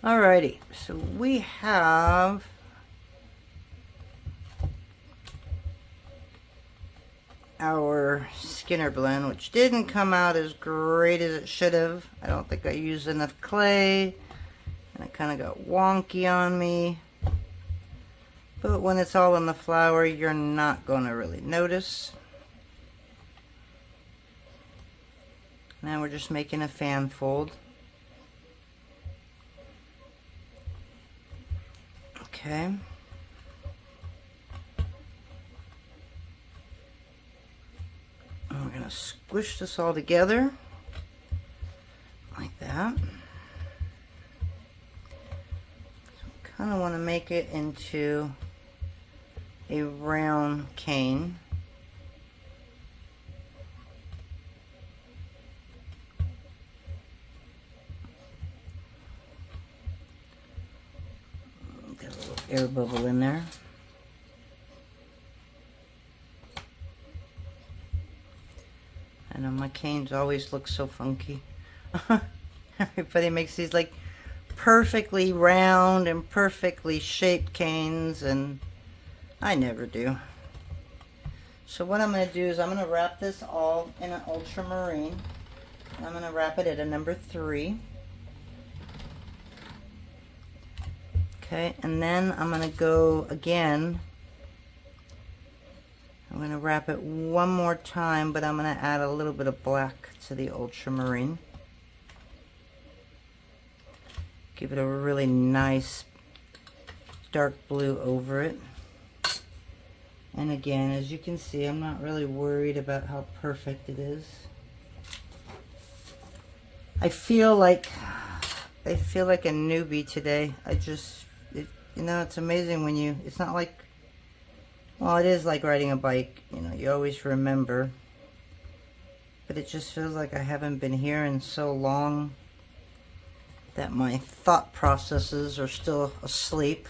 Alrighty, so we have our Skinner blend, which didn't come out as great as it should have. I don't think I used enough clay, and it kind of got wonky on me. But when it's all in the flour, you're not going to really notice. Now we're just making a fan fold. Okay. And we're going to squish this all together like that. So kind of want to make it into a round cane. Got a little air bubble in there. I know my canes always look so funky. Everybody makes these like perfectly round and perfectly shaped canes, and I never do. So what I'm going to do is I'm going to wrap this all in an ultramarine. I'm going to wrap it at a number 3. Okay, and then I'm going to go again. I'm going to wrap it one more time, but I'm going to add a little bit of black to the ultramarine. Give it a really nice dark blue over it. And again, as you can see, I'm not really worried about how perfect it is. I feel like a newbie today. You know, it's amazing when it's not like, well, it is like riding a bike, you know, you always remember. But it just feels like I haven't been here in so long that my thought processes are still asleep.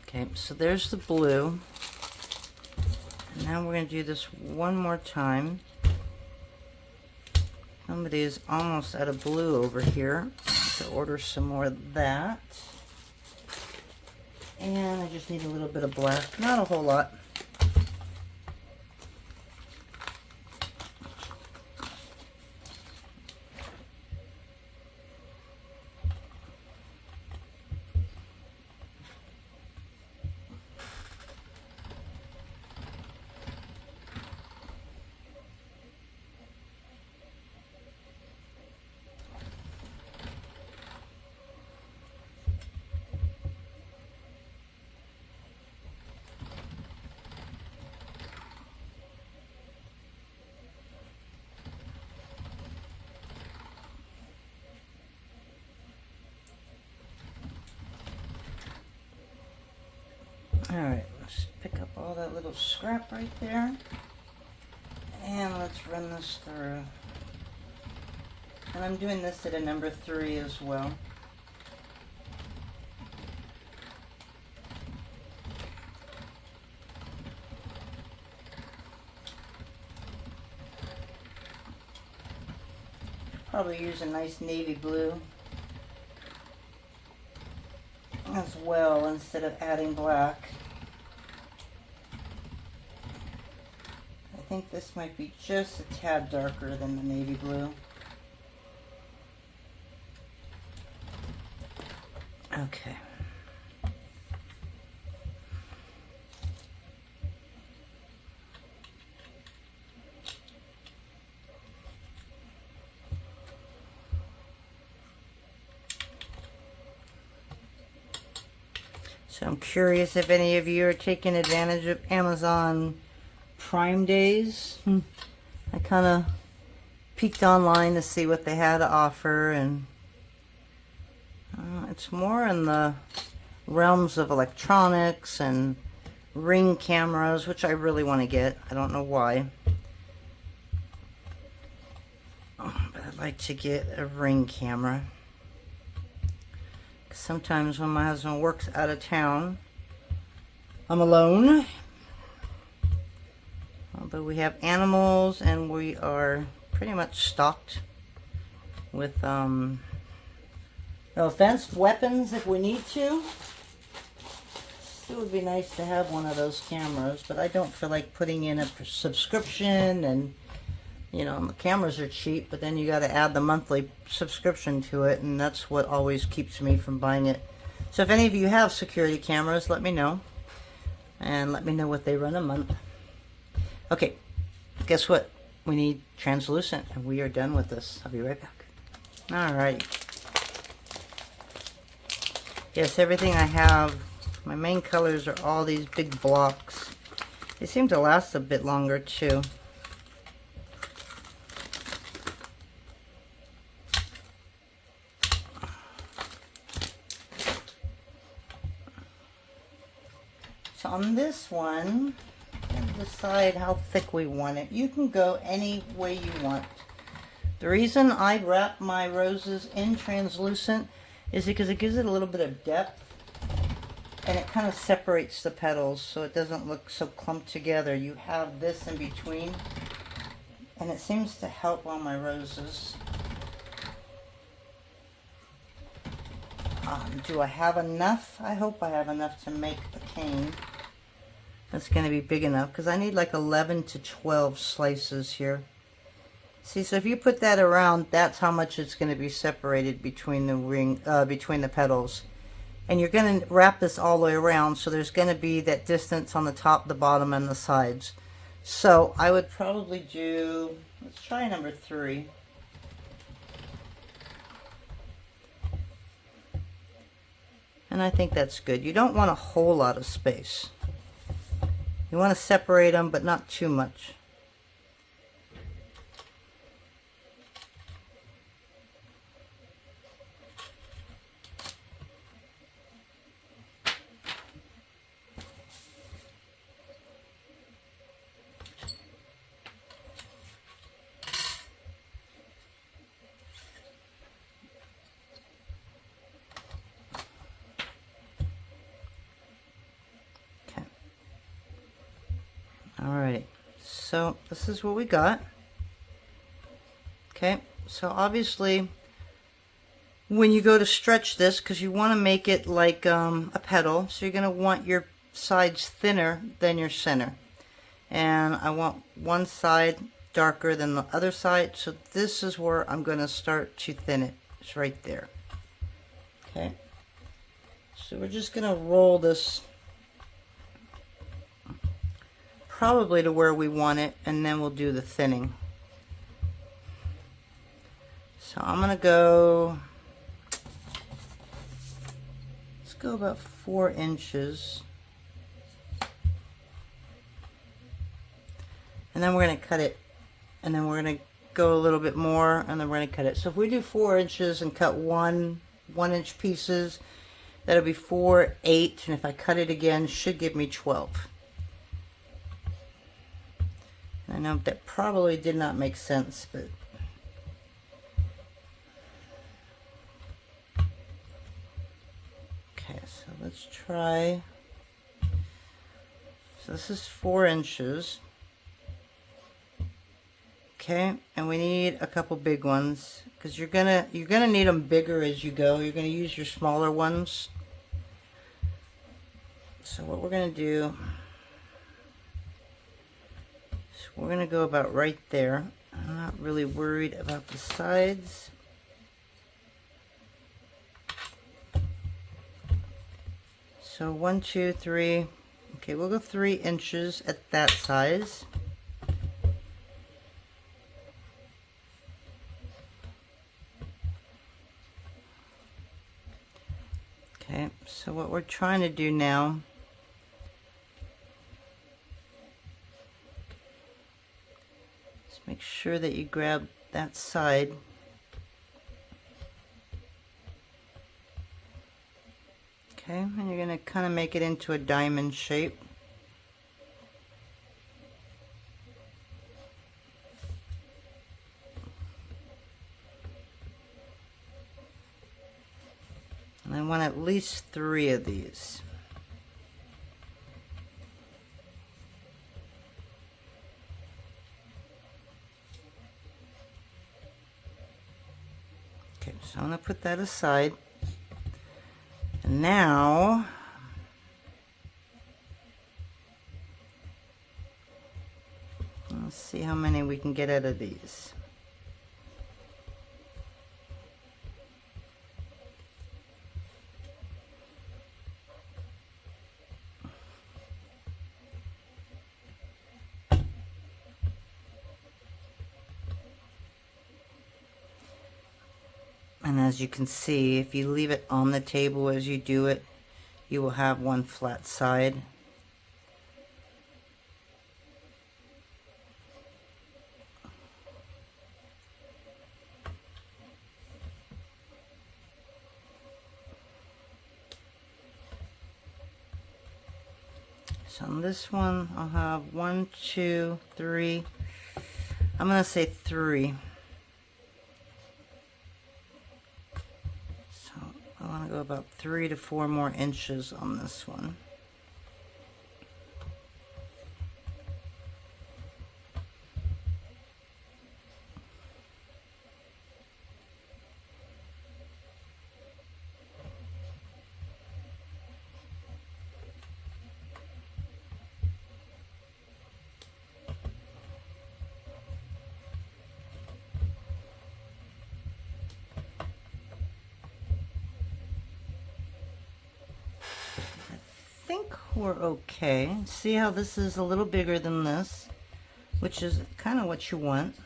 Okay, so there's the blue. And now we're going to do this one more time. Somebody is almost out of blue over here. To order some more of that. And I just need a little bit of black, not a whole lot. Alright, let's pick up all that little scrap right there. And let's run this through. And I'm doing this at a number 3 as well. Probably use a nice navy blue as well instead of adding black. I think this might be just a tad darker than the navy blue. Okay. So I'm curious if any of you are taking advantage of Amazon Prime Days. I kind of peeked online to see what they had to offer, and it's more in the realms of electronics and Ring cameras, which I really want to get. I don't know why. But I'd like to get a Ring camera. Sometimes when my husband works out of town, I'm alone. So we have animals, and we are pretty much stocked with, no offense, weapons if we need to. It would be nice to have one of those cameras, but I don't feel like putting in a subscription, and you know, the cameras are cheap, but then you got to add the monthly subscription to it, and that's what always keeps me from buying it. So if any of you have security cameras, let me know, and let me know what they run a month. Okay, guess what? We need translucent, and we are done with this. I'll be right back. Alright. Yes, everything I have, my main colors are all these big blocks. They seem to last a bit longer too. So on this one, decide how thick we want it. You can go any way you want. The reason I wrap my roses in translucent is because it gives it a little bit of depth, and it kind of separates the petals so it doesn't look so clumped together. You have this in between, and it seems to help on my roses. Do I have enough? I hope I have enough to make a cane that's going to be big enough, because I need like 11 to 12 slices here. See, so if you put that around, that's how much it's going to be separated between the between the petals. And you're going to wrap this all the way around, so there's going to be that distance on the top, the bottom, and the sides. So I would probably do, let's try number 3. And I think that's good. You don't want a whole lot of space. You want to separate them, but not too much. Alright, so this is what we got. Okay, so obviously when you go to stretch this, because you want to make it like a petal, so you're going to want your sides thinner than your center. And I want one side darker than the other side, so this is where I'm going to start to thin it. It's right there. Okay, so we're just going to roll this probably to where we want it, and then we'll do the thinning. So I'm gonna go, let's go about 4 inches, and then we're gonna cut it, and then we're gonna go a little bit more, and then we're gonna cut it. So if we do 4 inches and cut 1 inch pieces, that'll be 4, 8, and if I cut it again, should give me 12. I know that probably did not make sense, but okay, so let's try. So this is 4 inches. Okay, and we need a couple big ones, because you're gonna need them bigger as you go. You're gonna use your smaller ones. So what we're gonna do, we're going to go about right there. I'm not really worried about the sides. So 1, 2, 3. Okay, we'll go 3 inches at that size. Okay, so what we're trying to do now, make sure that you grab that side. Okay, and you're going to kind of make it into a diamond shape. And I want at least 3 of these. So I'm going to put that aside. And now, let's see how many we can get out of these. And as you can see, if you leave it on the table as you do it, you will have one flat side. So on this one, I'll have 1, 2, 3. I'm going to say 3. I want to go about 3 to 4 more inches on this one. I think we're okay. See how this is a little bigger than this, which is kind of what you want.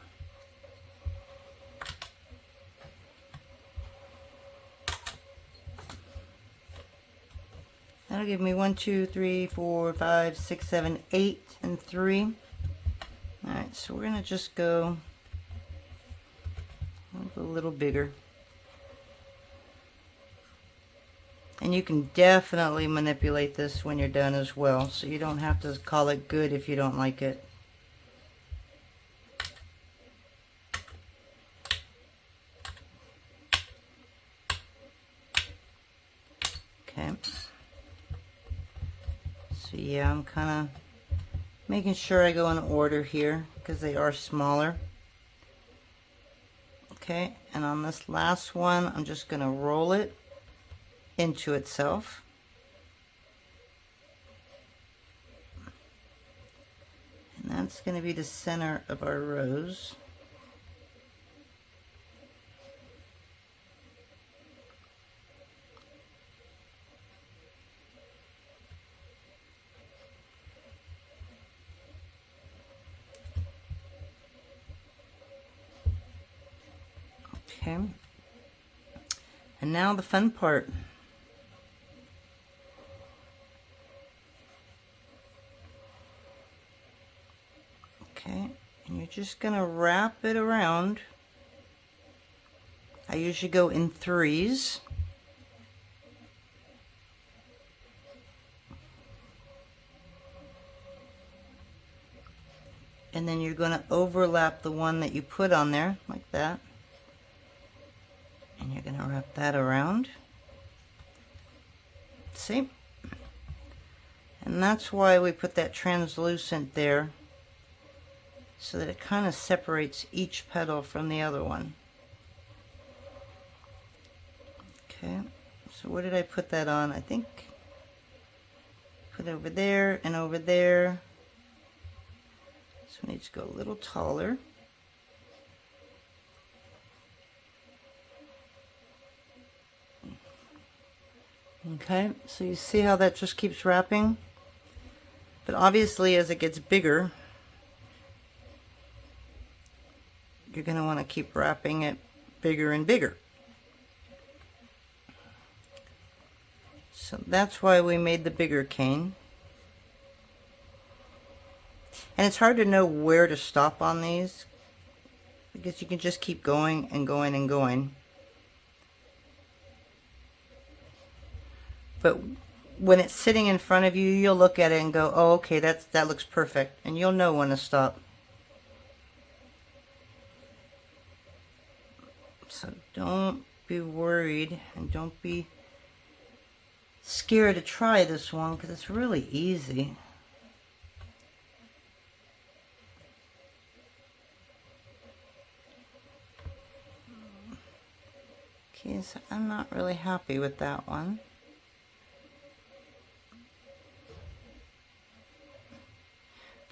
That'll give me 1, 2, 3, 4, 5, 6, 7, 8, and 3. Alright, so we're going to just go a little bigger. And you can definitely manipulate this when you're done as well, so you don't have to call it good if you don't like it. Okay. So yeah, I'm kind of making sure I go in order here because they are smaller. Okay, and on this last one, I'm just going to roll it into itself. And that's going to be the center of our rose. Okay. And now the fun part. Okay, and you're just going to wrap it around. I usually go in 3s. And then you're going to overlap the one that you put on there, like that. And you're going to wrap that around. See? And that's why we put that translucent there, so that it kind of separates each petal from the other one. Okay, so where did I put that on? I think put it over there and over there. So it needs to go a little taller. Okay, so you see how that just keeps wrapping? But obviously as it gets bigger, you're going to want to keep wrapping it bigger and bigger. So that's why we made the bigger cane. And it's hard to know where to stop on these, because you can just keep going and going and going. But when it's sitting in front of you, you'll look at it and go, oh, okay, that looks perfect. And you'll know when to stop. So don't be worried and don't be scared to try this one, because it's really easy. Okay, so I'm not really happy with that one.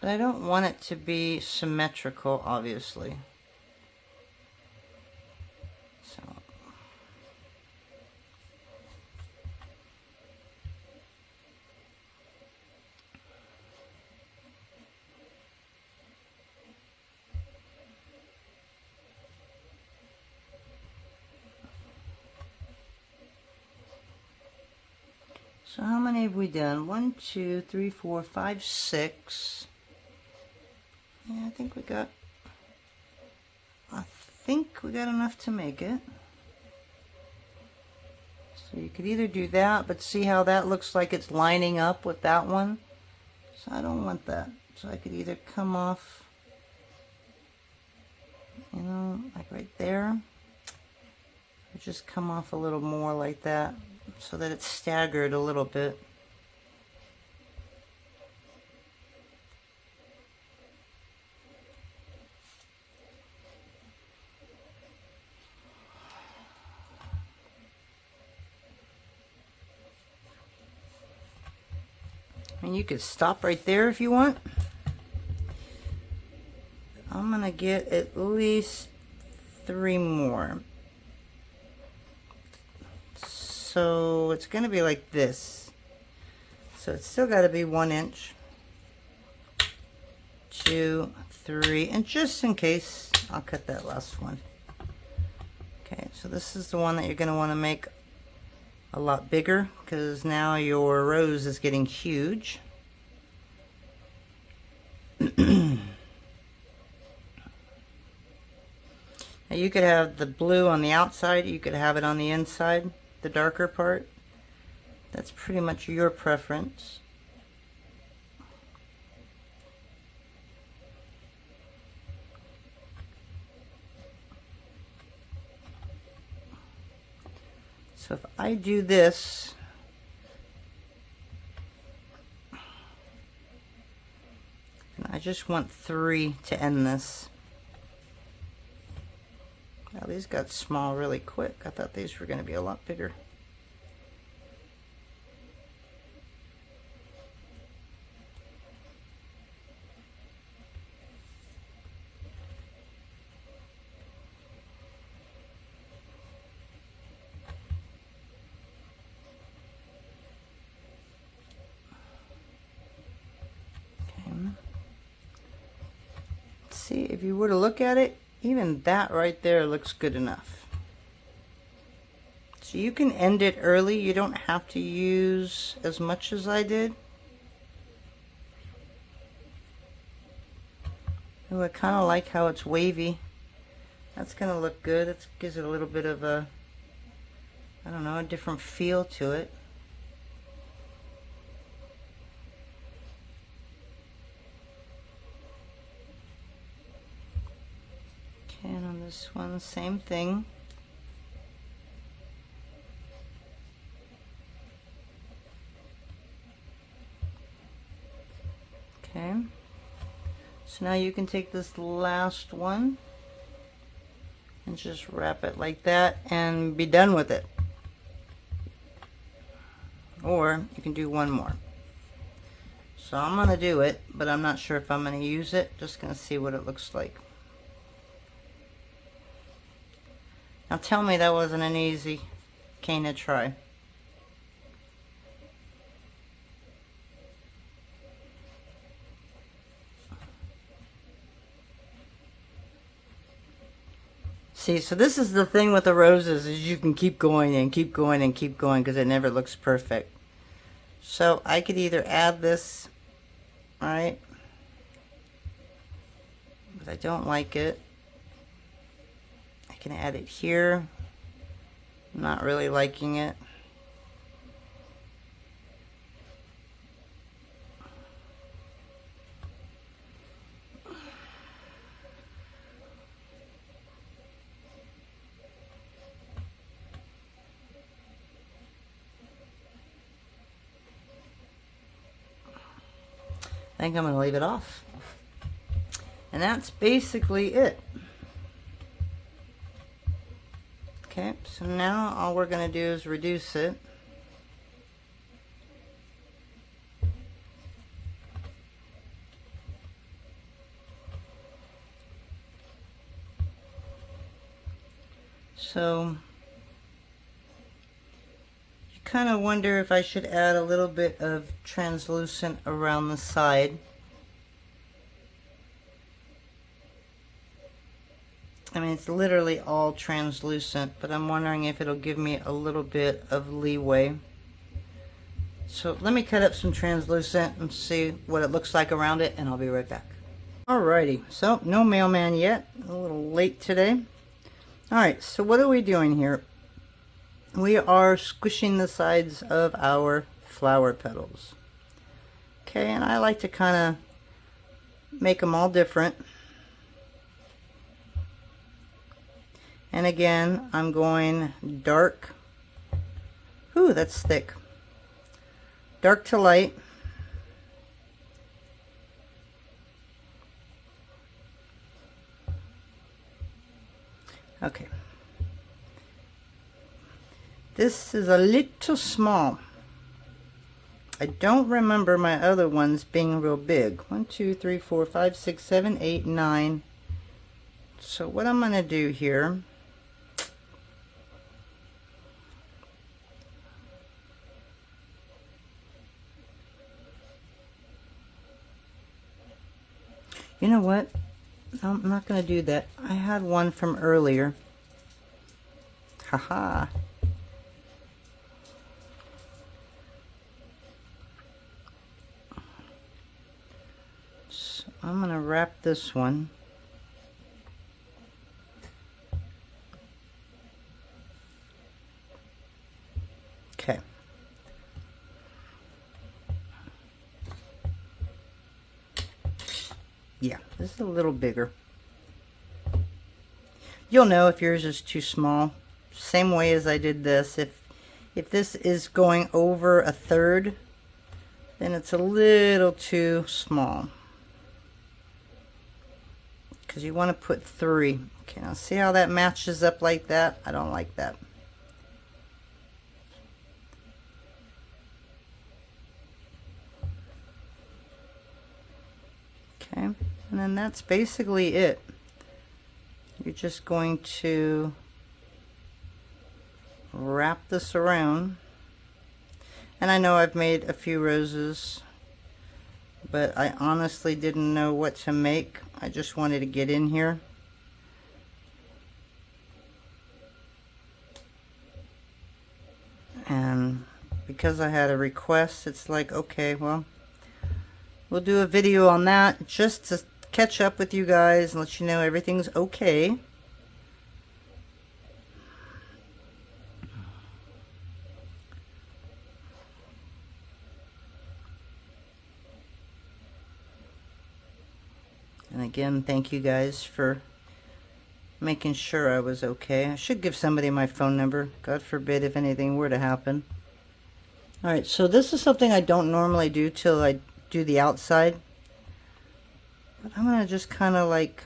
But I don't want it to be symmetrical, obviously. So. So how many have we done? 1, 2, 3, 4, 5, 6. Yeah, I think we got enough to make it. So you could either do that, but see how that looks like it's lining up with that one? So I don't want that. So I could either come off, you know, like right there, or just come off a little more like that, so that it's staggered a little bit. And you could stop right there if you want. I'm gonna get at least 3 more. So it's gonna be like this. So it's still gotta be 1 inch. 2, 3, and just in case, I'll cut that last one. Okay, so this is the one that you're gonna wanna make a lot bigger, because now your rose is getting huge. Now you could have the blue on the outside, you could have it on the inside, the darker part. That's pretty much your preference. So if I do this, and I just want 3 to end this. Now these got small really quick. I thought these were going to be a lot bigger. See, if you were to look at it, even that right there looks good enough. So you can end it early. You don't have to use as much as I did. Oh, I kind of like how it's wavy. That's going to look good. It gives it a little bit of a, I don't know, a different feel to it. And on this one, same thing. Okay. So now you can take this last one and just wrap it like that and be done with it. Or you can do one more. So I'm going to do it, but I'm not sure if I'm going to use it. Just going to see what it looks like. Now tell me that wasn't an easy cane to try. See, so this is the thing with the roses, is you can keep going and keep going and keep going because it never looks perfect. So I could either add this, right? But I don't like it. I can add it here. I'm not really liking it. I think I'm going to leave it off. And that's basically it. Okay. Okay, so now all we're going to do is reduce it. So you kind of wonder if I should add a little bit of translucent around the side. I mean, it's literally all translucent, but I'm wondering if it'll give me a little bit of leeway. So let me cut up some translucent and see what it looks like around it, and I'll be right back. Alrighty, so no mailman yet. A little late today. Alright, so what are we doing here? We are squishing the sides of our flower petals. Okay, and I like to kind of make them all different. And again, I'm going dark. Ooh, that's thick. Dark to light. Okay. This is a little small. I don't remember my other ones being real big. 1, 2, 3, 4, 5, 6, 7, 8, 9. So what I'm going to do here, you know what? I'm not going to do that. I had one from earlier. Haha. So I'm going to wrap this one. Okay. Yeah, this is a little bigger. You'll know if yours is too small. Same way as I did this. If this is going over a third, then it's a little too small. Because you want to put 3. Okay, now see how that matches up like that? I don't like that. Okay, and then that's basically it. You're just going to wrap this around. And I know I've made a few roses, but I honestly didn't know what to make. I just wanted to get in here. And because I had a request, it's like, okay, well, we'll do a video on that just to catch up with you guys and let you know everything's okay. And again, thank you guys for making sure I was okay. I should give somebody my phone number. God forbid if anything were to happen. Alright, so this is something I don't normally do till I do the outside. But I'm going to just kind of like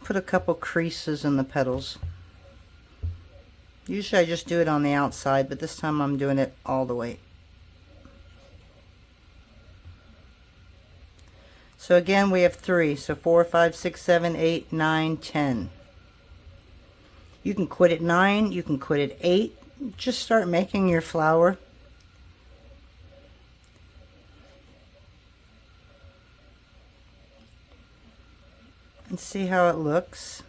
put a couple creases in the petals. Usually I just do it on the outside, but this time I'm doing it all the way. So again, we have 3. So 4, 5, 6, 7, 8, 9, 10. You can quit at 9. You can quit at 8. Just start making your flower. And see how it looks.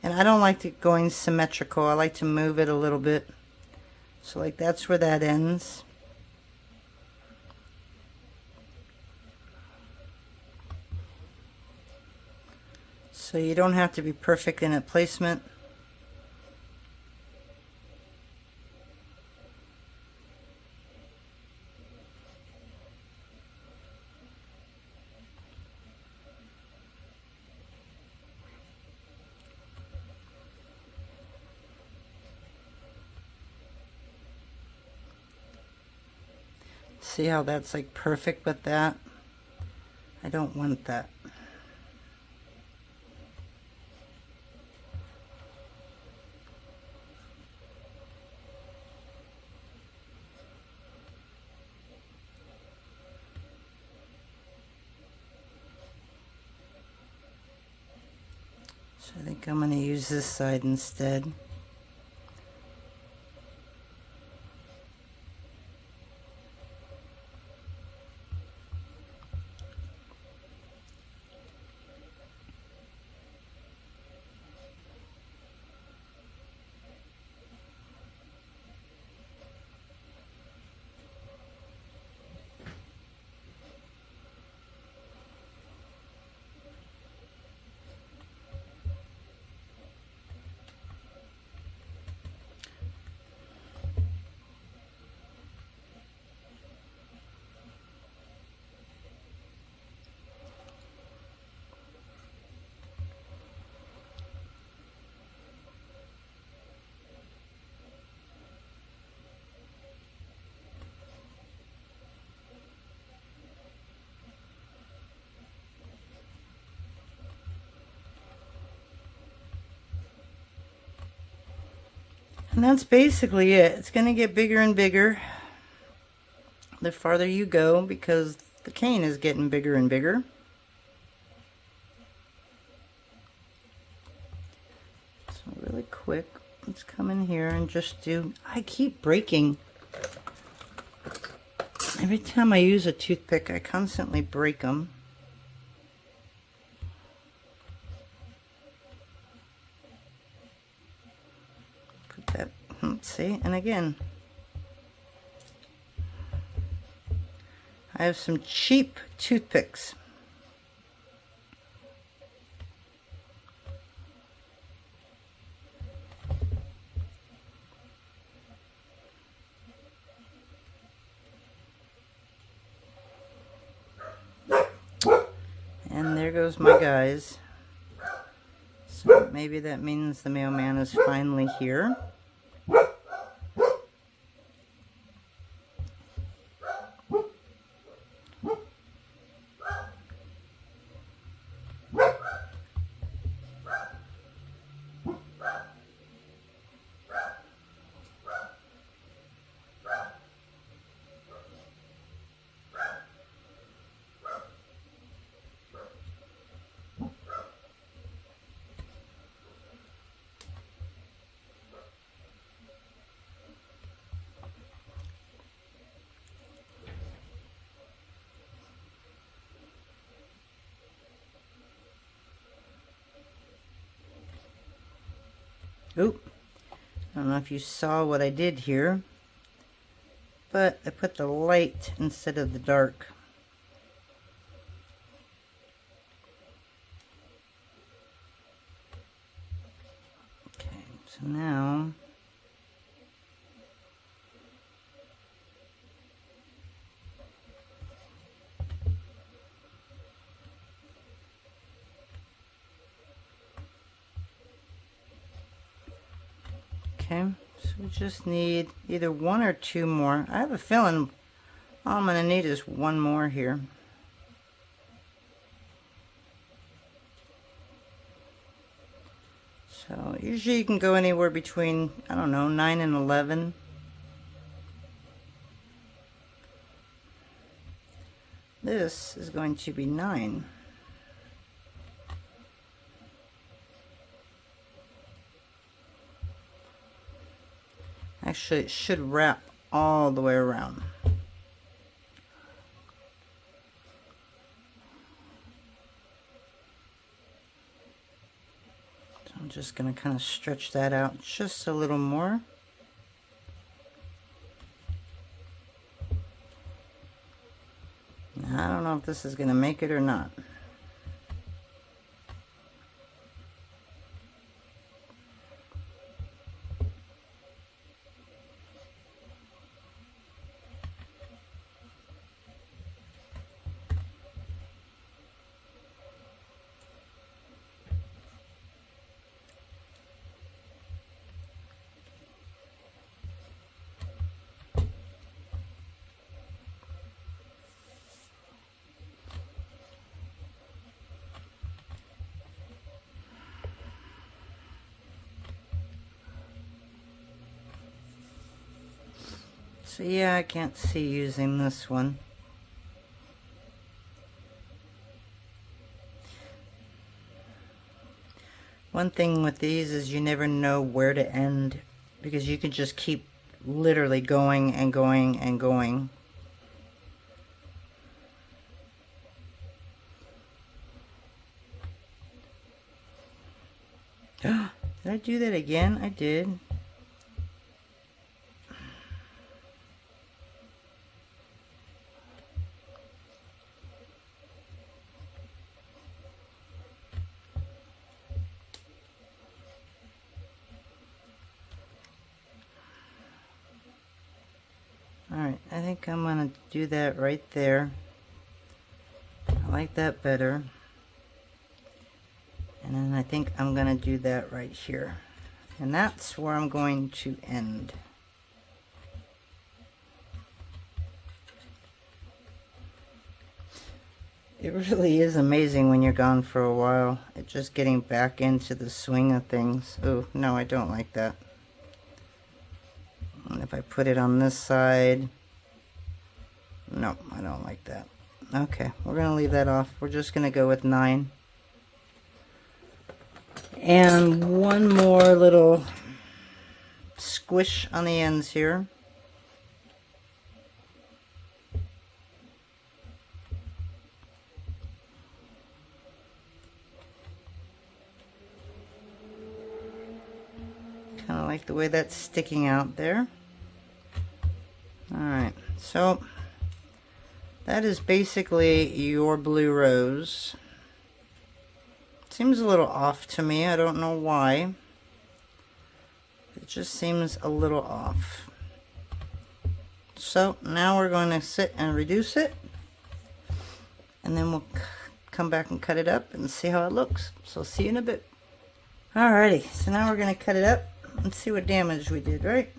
And I don't like it going symmetrical. I like to move it a little bit. So like that's where that ends. So you don't have to be perfect in a placement. See how that's like perfect with that? I don't want that. So I think I'm going to use this side instead. And that's basically it. It's going to get bigger and bigger the farther you go because the cane is getting bigger and bigger. So really quick, let's come in here and just do, I keep breaking. Every time I use a toothpick, I constantly break them. That, let's see, and again, I have some cheap toothpicks. And there goes my guys. So maybe that means the mailman is finally here. Oop, I don't know if you saw what I did here, but I put the light instead of the dark. Okay, so now okay, so we just need either one or two more. I have a feeling all I'm going to need is one more here. So usually you can go anywhere between, I don't know, 9 and 11. This is going to be 9. Actually, it should wrap all the way around. So I'm just going to kind of stretch that out just a little more. Now, I don't know if this is going to make it or not. So yeah, I can't see using this one. One thing with these is you never know where to end, because you can just keep literally going and going and going. Did I do that again? I did. Alright, I think I'm going to do that right there. I like that better. And then I think I'm going to do that right here. And that's where I'm going to end. It really is amazing when you're gone for a while. It's just getting back into the swing of things. Oh, no, I don't like that. And if I put it on this side, no, I don't like that. Okay, we're going to leave that off. We're just going to go with 9. And one more little squish on the ends here. Kind of like the way that's sticking out there. Alright, so that is basically your blue rose. Seems a little off to me. I don't know why. It just seems a little off. So now we're going to sit and reduce it. And then we'll come back and cut it up and see how it looks. So see you in a bit. Alrighty, so now we're going to cut it up and see what damage we did, right?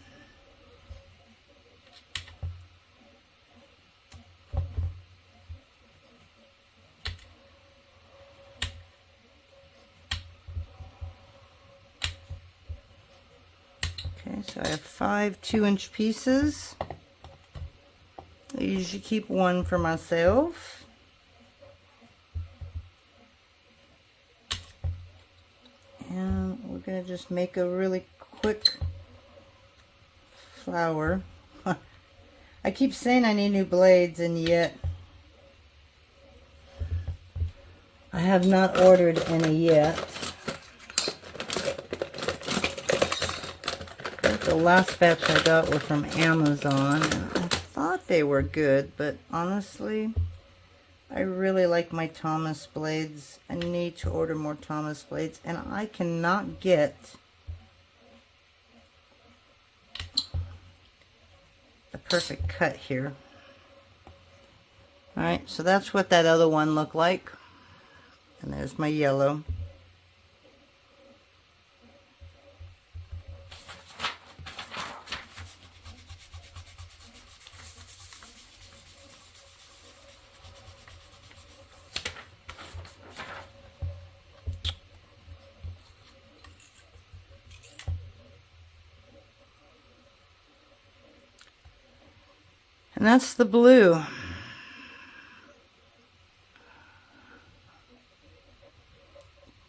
Okay, so I have 5 2-inch pieces. I usually keep one for myself. And we're going to just make a really quick flower. I keep saying I need new blades, and yet I have not ordered any yet. The last batch I got were from Amazon, and I thought they were good, but honestly, I really like my Thomas blades. I need to order more Thomas blades, and I cannot get the perfect cut here. Alright, so that's what that other one looked like. And there's my yellow. And that's the blue.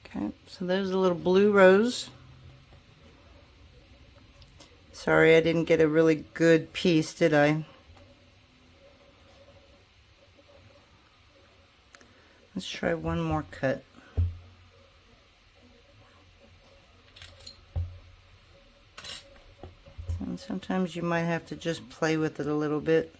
Okay, so there's a little blue rose. Sorry, I didn't get a really good piece, did I? Let's try one more cut. And sometimes you might have to just play with it a little bit.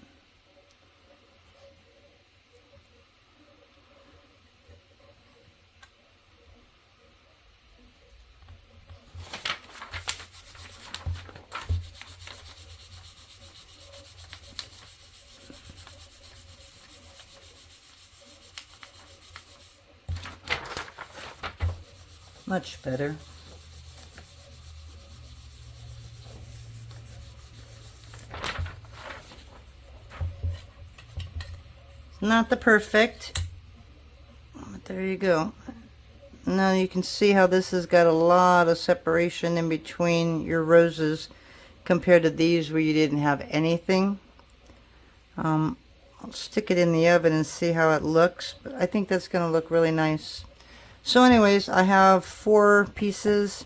Much better. Not the perfect, but there you go. Now you can see how this has got a lot of separation in between your roses compared to these where you didn't have anything. I'll stick it in the oven and see how it looks, but I think that's going to look really nice. So anyways, I have 4 pieces.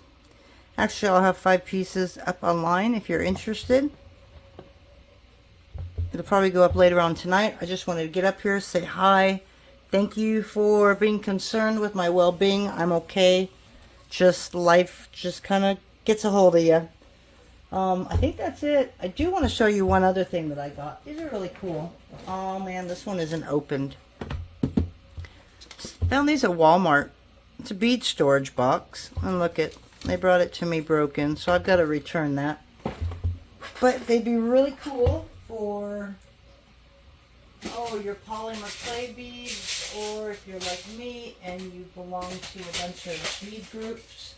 Actually, I'll have 5 pieces up online if you're interested. It'll probably go up later on tonight. I just wanted to get up here, say hi. Thank you for being concerned with my well-being. I'm okay. Just life just kind of gets a hold of you. I think that's it. I do want to show you one other thing that I got. These are really cool. Oh man, this one isn't opened. Found these at Walmart. It's a bead storage box. And look it, they brought it to me broken, so I've got to return that. But they'd be really cool for, oh, your polymer clay beads, or if you're like me and you belong to a bunch of bead groups.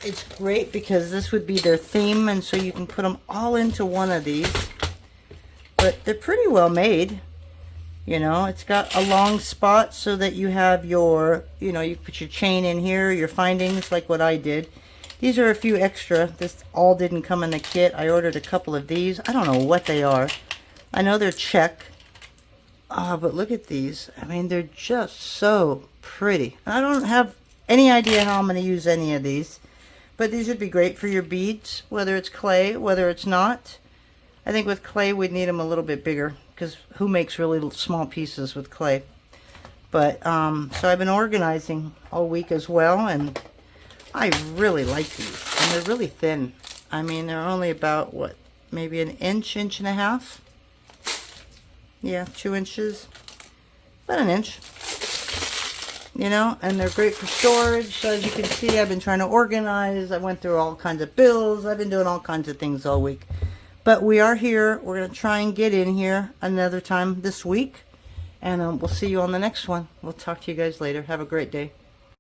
It's great because this would be their theme, and so you can put them all into one of these. But they're pretty well made. You know, it's got a long spot so that you have your, you know, you put your chain in here, your findings, like what I did. These are a few extra. This all didn't come in the kit. I ordered a couple of these. I don't know what they are. I know they're Czech. But look at these. I mean, they're just so pretty. I don't have any idea how I'm going to use any of these. But these would be great for your beads, whether it's clay, whether it's not. I think with clay we'd need them a little bit bigger, because who makes really small pieces with clay? But, so I've been organizing all week as well, and I really like these. And they're really thin. I mean, they're only about, what, maybe an inch, inch and a half? Yeah, 2 inches. About an inch. You know, and they're great for storage. So as you can see, I've been trying to organize. I went through all kinds of bills. I've been doing all kinds of things all week. But we are here. We're going to try and get in here another time this week. And we'll see you on the next one. We'll talk to you guys later. Have a great day.